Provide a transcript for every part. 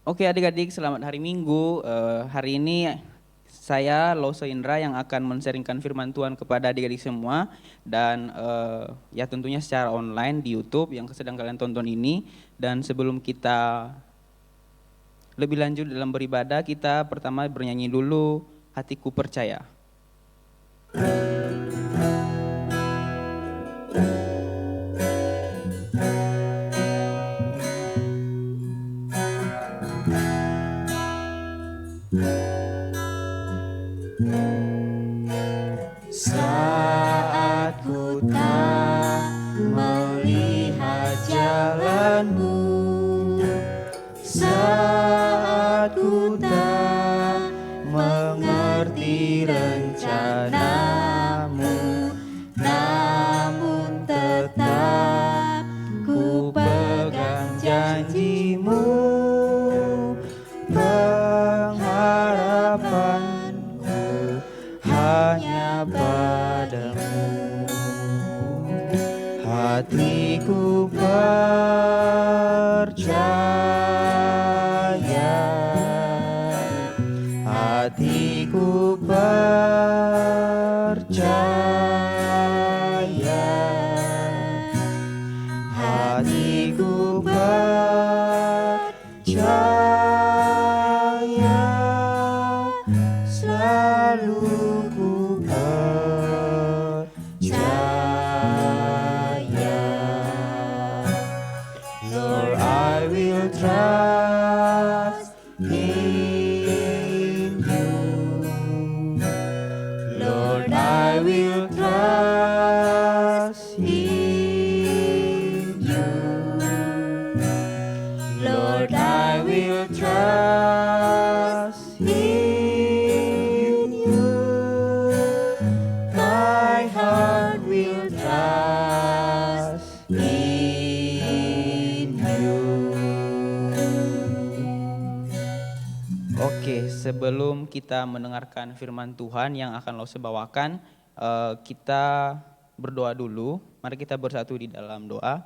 Oke adik-adik, selamat hari Minggu. Hari ini saya Lose Indra yang akan men-sharingkan firman Tuhan kepada adik-adik semua. Dan ya tentunya secara online di YouTube yang sedang kalian tonton ini. Dan sebelum kita lebih lanjut dalam beribadah, kita pertama bernyanyi dulu Hatiku Percaya. Saat ku tak melihat jalanmu, saat ku tak mengerti rencanamu, namun tetap ku pegang janjimu. Pengharapanku hanya padamu. Hatiku percaya, hatiku percaya, hatiku percaya, selalu ku percaya. Lord, I will trust in you. Lord, I will trust in you. Lord, I will trust in you. My heart will trust in you. Oke, sebelum kita mendengarkan firman Tuhan yang akan Lose bawakan, kita berdoa dulu. Mari kita bersatu di dalam doa.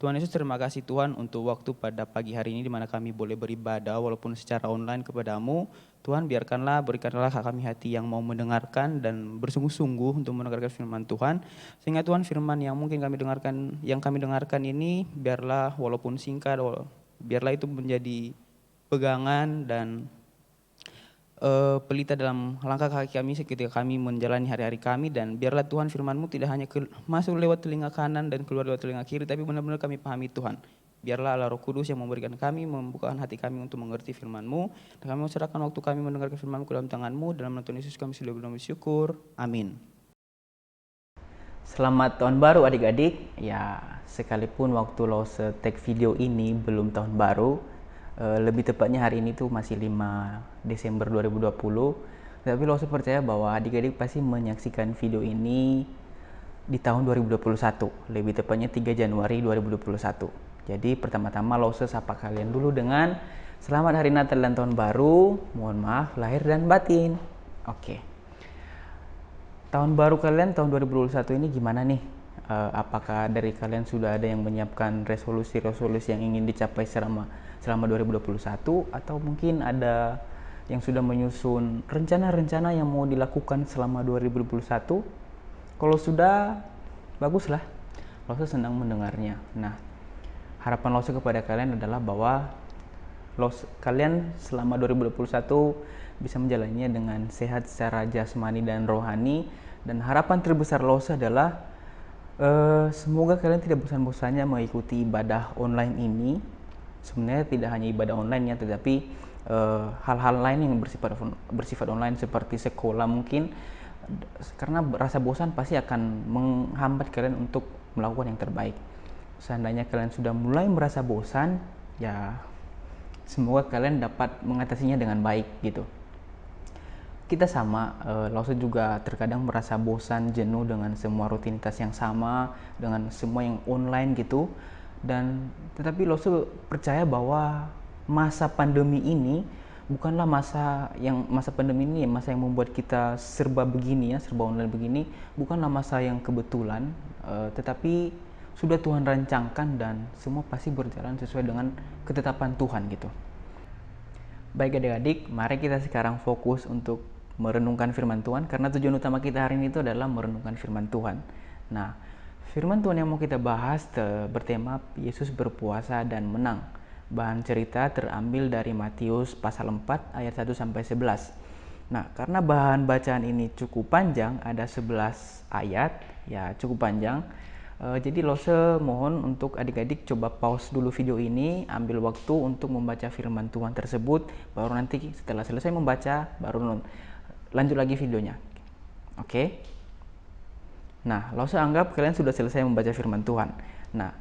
Tuhan Yesus, terima kasih Tuhan untuk waktu pada pagi hari ini di mana kami boleh beribadah walaupun secara online kepadamu. Tuhan, berikanlah kami hati yang mau mendengarkan dan bersungguh-sungguh untuk mendengarkan firman Tuhan. Sehingga Tuhan, firman yang mungkin kami dengarkan ini biarlah walaupun singkat, biarlah itu menjadi pegangan dan pelita dalam langkah kaki kami ketika kami menjalani hari-hari kami. Dan biarlah Tuhan firman-Mu tidak hanya masuk lewat telinga kanan dan keluar lewat telinga kiri, tapi benar-benar kami pahami Tuhan. Biarlah Allah Roh Kudus yang memberikan kami, membukakan hati kami untuk mengerti firman-Mu. Dan kami serahkan waktu kami mendengarkan firman-Mu ke dalam tangan-Mu. Dalam nama Tuhan Yesus kami sudah bersyukur. Amin. Selamat tahun baru adik-adik. Ya, sekalipun waktu Lose take video ini belum tahun baru, lebih tepatnya hari ini tuh masih 5 Desember 2020. Tapi Lose percaya bahwa adik-adik pasti menyaksikan video ini di tahun 2021, lebih tepatnya 3 Januari 2021. Jadi pertama-tama Lose sapa kalian dulu dengan selamat hari Natal dan tahun baru. Mohon maaf lahir dan batin. Oke. Tahun baru kalian tahun 2021 ini gimana nih? Apakah dari kalian sudah ada yang menyiapkan resolusi-resolusi yang ingin dicapai selama 2021, atau mungkin ada yang sudah menyusun rencana-rencana yang mau dilakukan selama 2021? Kalau sudah, baguslah. Lose senang mendengarnya. Nah, harapan Lose kepada kalian adalah bahwa kalian selama 2021 bisa menjalaninya dengan sehat secara jasmani dan rohani. Dan harapan terbesar Lose adalah semoga kalian tidak bosan-bosannya mengikuti ibadah online ini. Sebenarnya tidak hanya ibadah online ya, tetapi hal-hal lain yang bersifat online seperti sekolah mungkin, karena rasa bosan pasti akan menghambat kalian untuk melakukan yang terbaik. Seandainya kalian sudah mulai merasa bosan, ya semoga kalian dapat mengatasinya dengan baik gitu. Kita sama, Lause juga terkadang merasa bosan, jenuh dengan semua rutinitas yang sama, dengan semua yang online gitu. Dan tetapi Lause percaya bahwa masa pandemi ini bukanlah masa yang membuat kita serba begini ya, serba online begini, bukanlah masa yang kebetulan, tetapi sudah Tuhan rancangkan dan semua pasti berjalan sesuai dengan ketetapan Tuhan gitu. Baik adik-adik, mari kita sekarang fokus untuk merenungkan firman Tuhan, karena tujuan utama kita hari ini itu adalah merenungkan firman Tuhan. Nah, firman Tuhan yang mau kita bahas bertema Yesus berpuasa dan menang. Bahan cerita terambil dari Matius pasal 4 ayat 1 sampai 11. Nah, karena bahan bacaan ini cukup panjang, ada 11 ayat, ya cukup panjang. Jadi Lose mohon untuk adik-adik coba pause dulu video ini, ambil waktu untuk membaca firman Tuhan tersebut, baru nanti setelah selesai membaca, baru lanjut lagi videonya. Oke? Nah, Lose anggap kalian sudah selesai membaca firman Tuhan. Nah,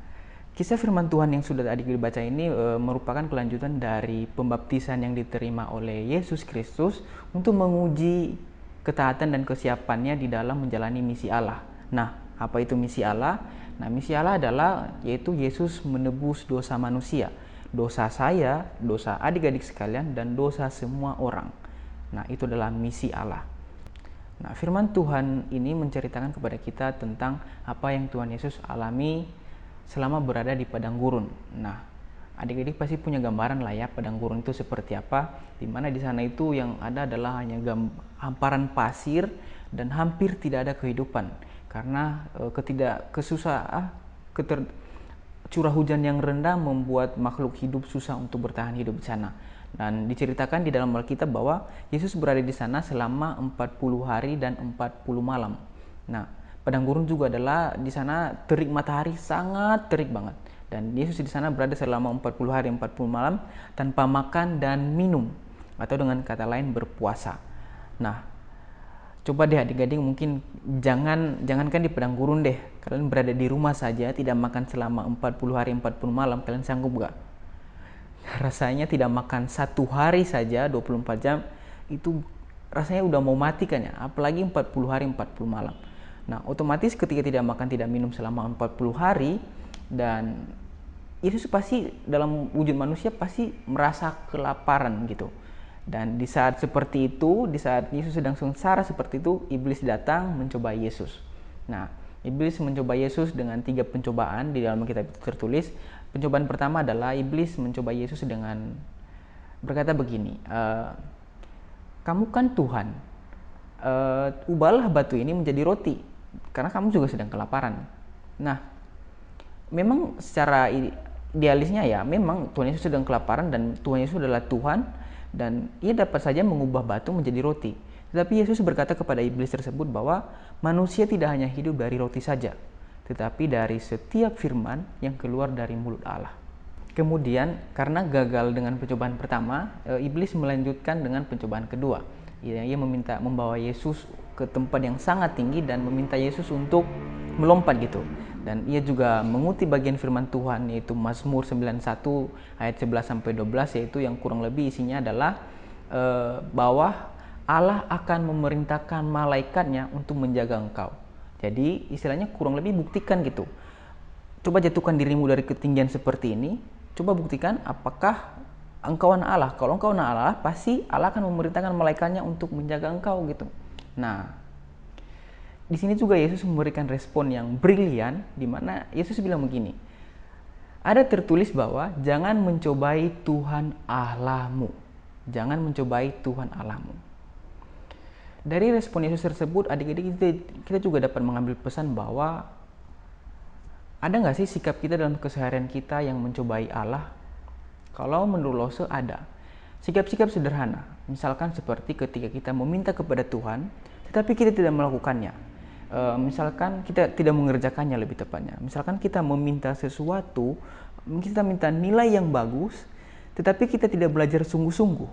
kisah firman Tuhan yang sudah adik-adik baca ini merupakan kelanjutan dari pembaptisan yang diterima oleh Yesus Kristus untuk menguji ketaatan dan kesiapannya di dalam menjalani misi Allah. Nah, apa itu misi Allah? Nah, misi Allah adalah yaitu Yesus menebus dosa manusia, dosa saya, dosa adik-adik sekalian, dan dosa semua orang. Nah, itu adalah misi Allah. Nah, firman Tuhan ini menceritakan kepada kita tentang apa yang Tuhan Yesus alami selama berada di padang gurun. Nah, adik-adik pasti punya gambaran lah ya padang gurun itu seperti apa, di mana di sana itu yang ada adalah hanya hamparan pasir dan hampir tidak ada kehidupan karena curah hujan yang rendah membuat makhluk hidup susah untuk bertahan hidup di sana. Dan diceritakan di dalam Alkitab bahwa Yesus berada di sana selama 40 hari dan 40 malam. Nah, padang gurun juga adalah di sana terik matahari, sangat terik banget. Dan Yesus di sana berada selama 40 hari 40 malam tanpa makan dan minum, atau dengan kata lain berpuasa. Nah, coba deh adik-adik mungkin jangankan di padang gurun deh, kalian berada di rumah saja tidak makan selama 40 hari 40 malam, kalian sanggup gak? Rasanya tidak makan 1 hari saja 24 jam itu rasanya udah mau mati kan ya, apalagi 40 hari 40 malam. Nah, otomatis ketika tidak makan tidak minum selama 40 hari, dan itu pasti dalam wujud manusia pasti merasa kelaparan gitu. Dan di saat seperti itu, di saat Yesus sedang sengsara seperti itu, iblis datang mencoba Yesus. Nah, iblis mencoba Yesus dengan 3 pencobaan di dalam kitab itu tertulis. Pencobaan pertama adalah iblis mencoba Yesus dengan berkata begini, kamu kan Tuhan, ubahlah batu ini menjadi roti, karena kamu juga sedang kelaparan. Nah, memang secara idealisnya ya, memang Tuhan Yesus sedang kelaparan dan Tuhan Yesus adalah Tuhan, dan ia dapat saja mengubah batu menjadi roti. Tetapi Yesus berkata kepada iblis tersebut bahwa manusia tidak hanya hidup dari roti saja, tetapi dari setiap firman yang keluar dari mulut Allah. Kemudian karena gagal dengan pencobaan pertama, iblis melanjutkan dengan pencobaan kedua. Ia membawa Yesus ke tempat yang sangat tinggi dan meminta Yesus untuk melompat gitu. Dan ia juga mengutip bagian firman Tuhan yaitu Mazmur 91 ayat 11 sampai 12, yaitu yang kurang lebih isinya adalah bahwa Allah akan memerintahkan malaikatnya untuk menjaga engkau. Jadi istilahnya kurang lebih buktikan gitu. Coba jatuhkan dirimu dari ketinggian seperti ini. Coba buktikan apakah engkau anak Allah. Kalau engkau anak Allah, pasti Allah akan memerintahkan malaikatnya untuk menjaga engkau gitu. Nah, di sini juga Yesus memberikan respon yang brilian, di mana Yesus bilang begini. Ada tertulis bahwa jangan mencobai Tuhan Allahmu. Jangan mencobai Tuhan Allahmu. Dari respon Yesus tersebut, adik-adik kita juga dapat mengambil pesan bahwa ada nggak sih sikap kita dalam keseharian kita yang mencobai Allah? Kalau menurut Lose ada. Sikap-sikap sederhana, misalkan seperti ketika kita meminta kepada Tuhan, tetapi kita tidak melakukannya. Misalkan kita tidak mengerjakannya lebih tepatnya. Misalkan kita meminta sesuatu, kita minta nilai yang bagus, tetapi kita tidak belajar sungguh-sungguh.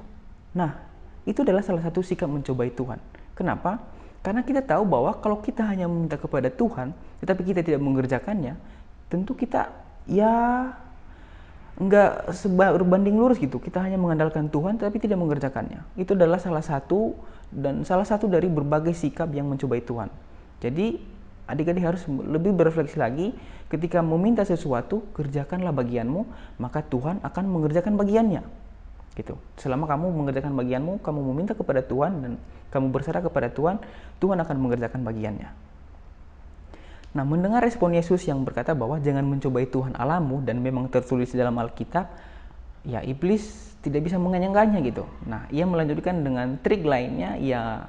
Nah, itu adalah salah satu sikap mencobai Tuhan. Kenapa? Karena kita tahu bahwa kalau kita hanya meminta kepada Tuhan, tetapi kita tidak mengerjakannya, tentu kita ya nggak berbanding lurus gitu. Kita hanya mengandalkan Tuhan, tapi tidak mengerjakannya. Itu adalah salah satu dari berbagai sikap yang mencobai Tuhan. Jadi adik-adik harus lebih berefleksi lagi, ketika meminta sesuatu, kerjakanlah bagianmu, maka Tuhan akan mengerjakan bagiannya. Gitu. Selama kamu mengerjakan bagianmu, kamu meminta kepada Tuhan dan kamu berserah kepada Tuhan, Tuhan akan mengerjakan bagiannya. Nah, mendengar respon Yesus yang berkata bahwa jangan mencobai Tuhan Allahmu, dan memang tertulis di dalam Alkitab, ya iblis tidak bisa mengenyangkannya gitu. Nah, ia melanjutkan dengan trik lainnya, ia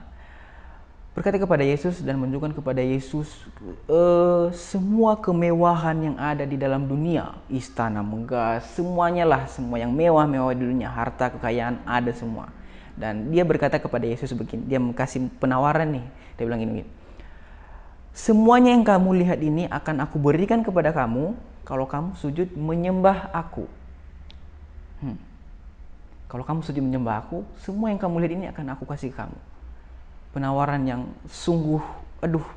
berkata kepada Yesus dan menunjukkan kepada Yesus semua kemewahan yang ada di dalam dunia, istana megah, semuanya lah, semua yang mewah-mewah di dunia, harta, kekayaan ada semua. Dan dia berkata kepada Yesus begini, dia kasih penawaran nih, dia bilang gini, semuanya yang kamu lihat ini akan aku berikan kepada kamu kalau kamu sujud menyembah aku. Kalau kamu sujud menyembah aku, semua yang kamu lihat ini akan aku kasih kamu. Penawaran yang sungguh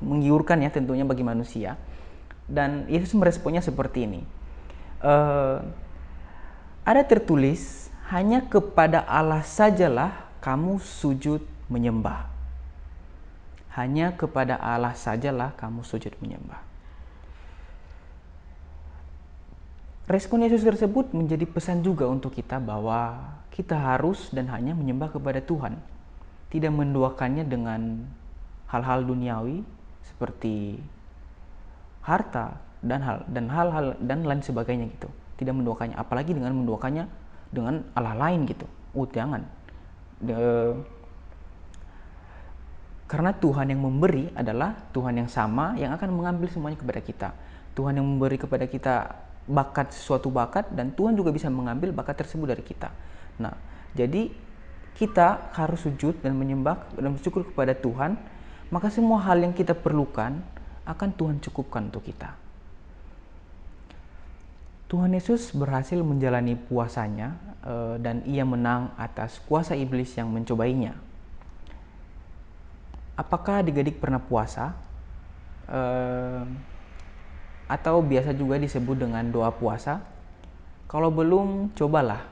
menggiurkan ya tentunya bagi manusia. Dan Yesus meresponnya seperti ini. Ada tertulis, hanya kepada Allah sajalah kamu sujud menyembah. Hanya kepada Allah sajalah kamu sujud menyembah. Respon Yesus tersebut menjadi pesan juga untuk kita bahwa kita harus dan hanya menyembah kepada Tuhan. Tidak menduakannya dengan hal-hal duniawi seperti harta dan hal-hal dan lain sebagainya gitu. Tidak menduakannya, apalagi dengan menduakannya dengan Allah lain gitu. Jangan. Karena Tuhan yang memberi adalah Tuhan yang sama yang akan mengambil semuanya kepada kita. Tuhan yang memberi kepada kita suatu bakat, dan Tuhan juga bisa mengambil bakat tersebut dari kita. Nah, jadi kita harus sujud dan menyembah dan bersyukur kepada Tuhan, maka semua hal yang kita perlukan akan Tuhan cukupkan untuk kita. Tuhan Yesus berhasil menjalani puasanya dan ia menang atas kuasa iblis yang mencobainya. Apakah adik-adik pernah puasa? Atau biasa juga disebut dengan doa puasa? Kalau belum, cobalah.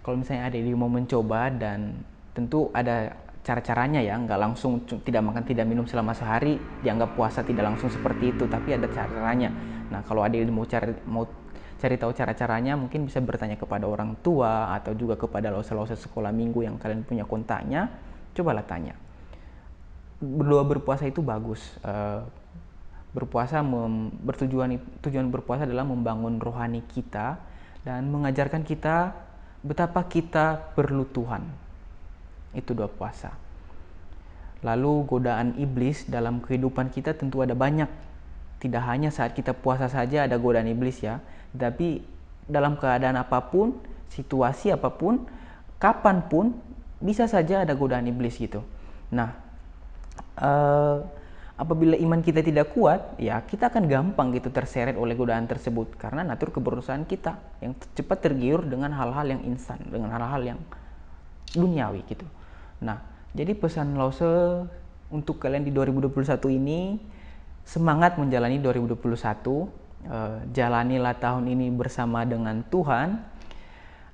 Kalau misalnya adik mau mencoba, dan tentu ada cara-caranya ya, nggak langsung tidak makan tidak minum selama sehari dianggap puasa, tidak langsung seperti itu, tapi ada cara-caranya. Nah, kalau adik mau cari tahu cara-caranya, mungkin bisa bertanya kepada orang tua atau juga kepada lose-lose sekolah minggu yang kalian punya kontaknya, cobalah tanya. Berdoa berpuasa itu bagus. Tujuan berpuasa adalah membangun rohani kita dan mengajarkan kita betapa kita perlu Tuhan. Itu doa puasa. Lalu godaan iblis dalam kehidupan kita tentu ada banyak. Tidak hanya saat kita puasa saja ada godaan iblis ya, tapi dalam keadaan apapun, situasi apapun, kapanpun bisa saja ada godaan iblis gitu. Nah, apabila iman kita tidak kuat, ya kita akan gampang gitu terseret oleh godaan tersebut, karena natur keberusahaan kita yang cepat tergiur dengan hal-hal yang instan, dengan hal-hal yang duniawi gitu. Nah, jadi pesan Lause untuk kalian di 2021 ini, semangat menjalani 2021, jalanilah tahun ini bersama dengan Tuhan.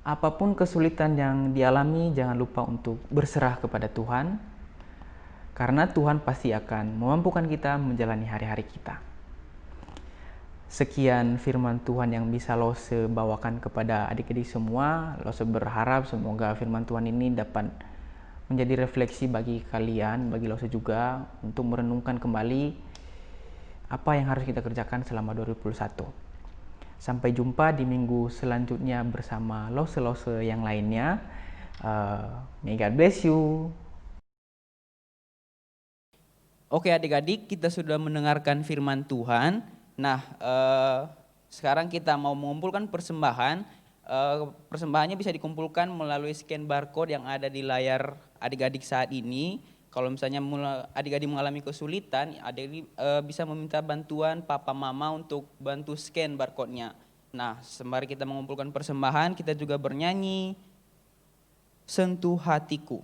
Apapun kesulitan yang dialami, jangan lupa untuk berserah kepada Tuhan. Karena Tuhan pasti akan memampukan kita menjalani hari-hari kita. Sekian firman Tuhan yang bisa Lause bawakan kepada adik-adik semua. Lause berharap semoga firman Tuhan ini dapat menjadi refleksi bagi kalian, bagi Lause juga, untuk merenungkan kembali apa yang harus kita kerjakan selama 2021. Sampai jumpa di minggu selanjutnya bersama Lause-Lause yang lainnya. May God bless you. Oke adik-adik, kita sudah mendengarkan firman Tuhan. Nah, sekarang kita mau mengumpulkan persembahan. Persembahannya bisa dikumpulkan melalui scan barcode yang ada di layar adik-adik saat ini. Kalau misalnya adik-adik mengalami kesulitan, adik-adik bisa meminta bantuan papa mama untuk bantu scan barcode-nya. Nah, sembari kita mengumpulkan persembahan, kita juga bernyanyi Sentuh Hatiku.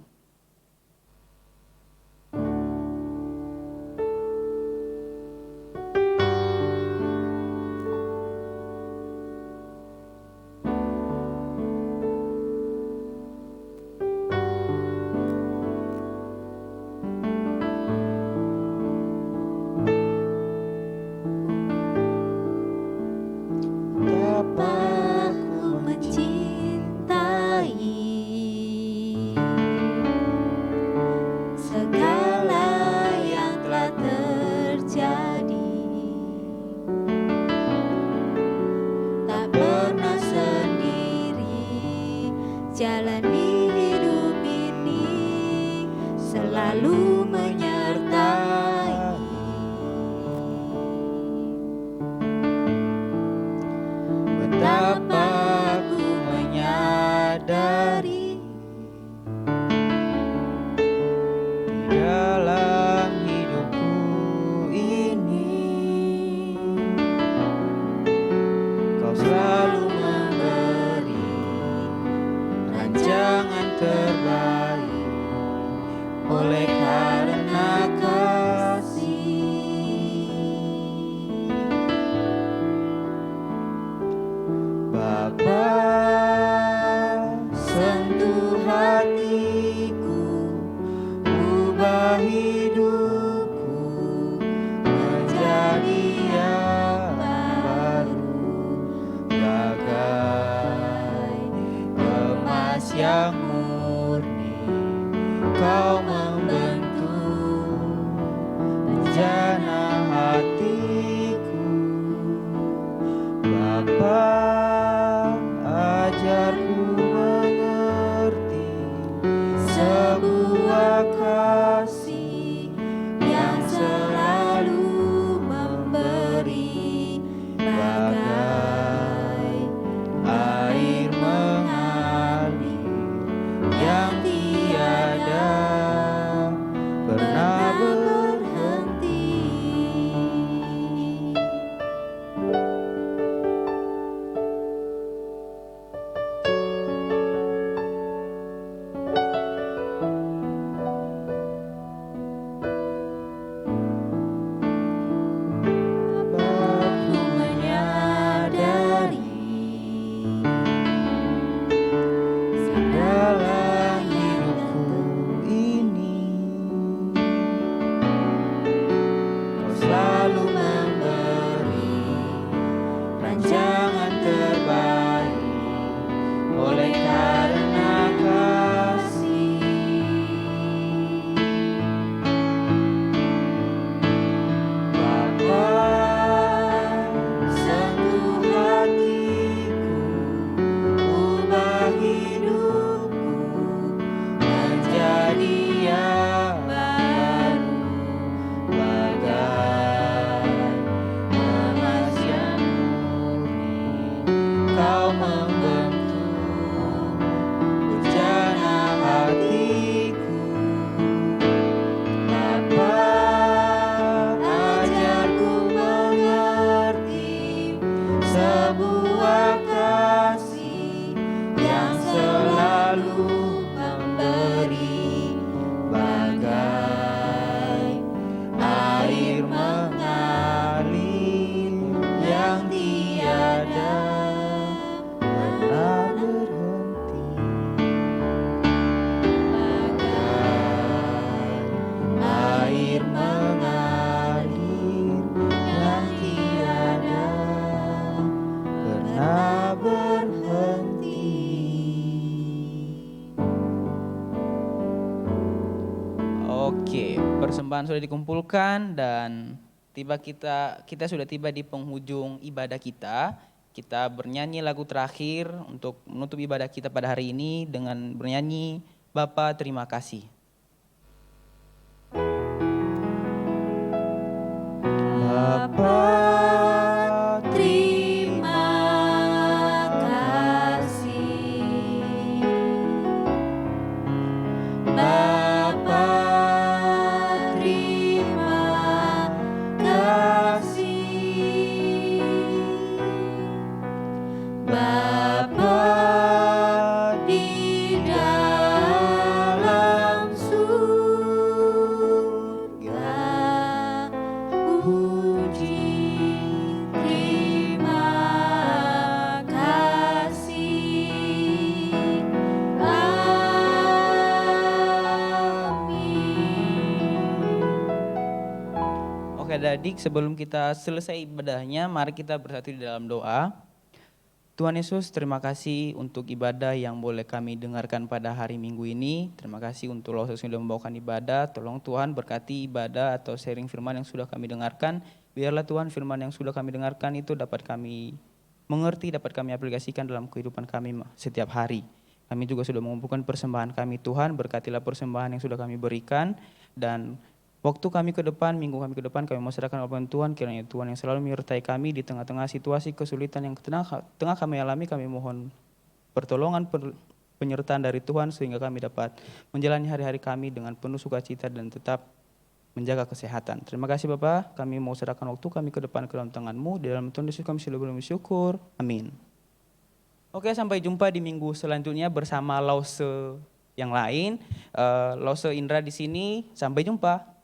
Aku mencintai jalani hidup ini selalu menyertai. Betapa aku menyadari Di dalam hidupku ini Kau selalu memberi rancangan terbaik oleh karena kasih. Bapa, sentuh hatiku, ubah hidupku menjadi yang baru, bagai emas yang murni. Kau membentuk rencana hatiku. Bapa, ajarku mengerti sebuah kasih yang selalu memberi, bagai air mengalir yang tiada pernah berhenti. Aku menyadari dalam hidupku ini Kau selalu memberi rancangan terbaik oleh karena kasih. Bapa, sentuh hatiku, ubah hidupku menjadi yang baru, bagai emas yang murni. Kau membentuk rencana hatiku. Bapa, ajarku mengerti sebuah kasih yang selalu memberi, bagai air mengalir yang tiada pernah berhenti, bagai air mengalir yang tiada pernah berhenti. Oke, persembahan sudah dikumpulkan dan kita sudah tiba di penghujung ibadah kita. Kita bernyanyi lagu terakhir untuk menutup ibadah kita pada hari ini dengan bernyanyi Bapa terima kasih. Bapa terima kasih. Bapa terima kasih. Bapa di dalam surga, puji terima kasih. Amin. Oke adik, sebelum kita selesai ibadahnya, mari kita bersatu di dalam doa. Tuhan Yesus, terima kasih untuk ibadah yang boleh kami dengarkan pada hari Minggu ini. Terima kasih untuk Roh Kudus yang sudah membawakan ibadah. Tolong Tuhan berkati ibadah atau sharing firman yang sudah kami dengarkan. Biarlah Tuhan firman yang sudah kami dengarkan itu dapat kami mengerti, dapat kami aplikasikan dalam kehidupan kami setiap hari. Kami juga sudah mengumpulkan persembahan kami Tuhan, berkatilah persembahan yang sudah kami berikan. Dan waktu kami ke depan, minggu kami ke depan, kami mau serahkan kepada Tuhan. Kiranya Tuhan yang selalu menyertai kami di tengah-tengah situasi kesulitan yang tengah kami alami. Kami mohon pertolongan, penyertaan dari Tuhan sehingga kami dapat menjalani hari-hari kami dengan penuh sukacita dan tetap menjaga kesehatan. Terima kasih Bapak, kami mau serahkan waktu kami ke depan ke dalam tangan-Mu. Di dalam Tuhan Yesus kami selalu bersyukur. Amin. Oke, sampai jumpa di minggu selanjutnya bersama Lause yang lain. Lause Indra di sini. Sampai jumpa.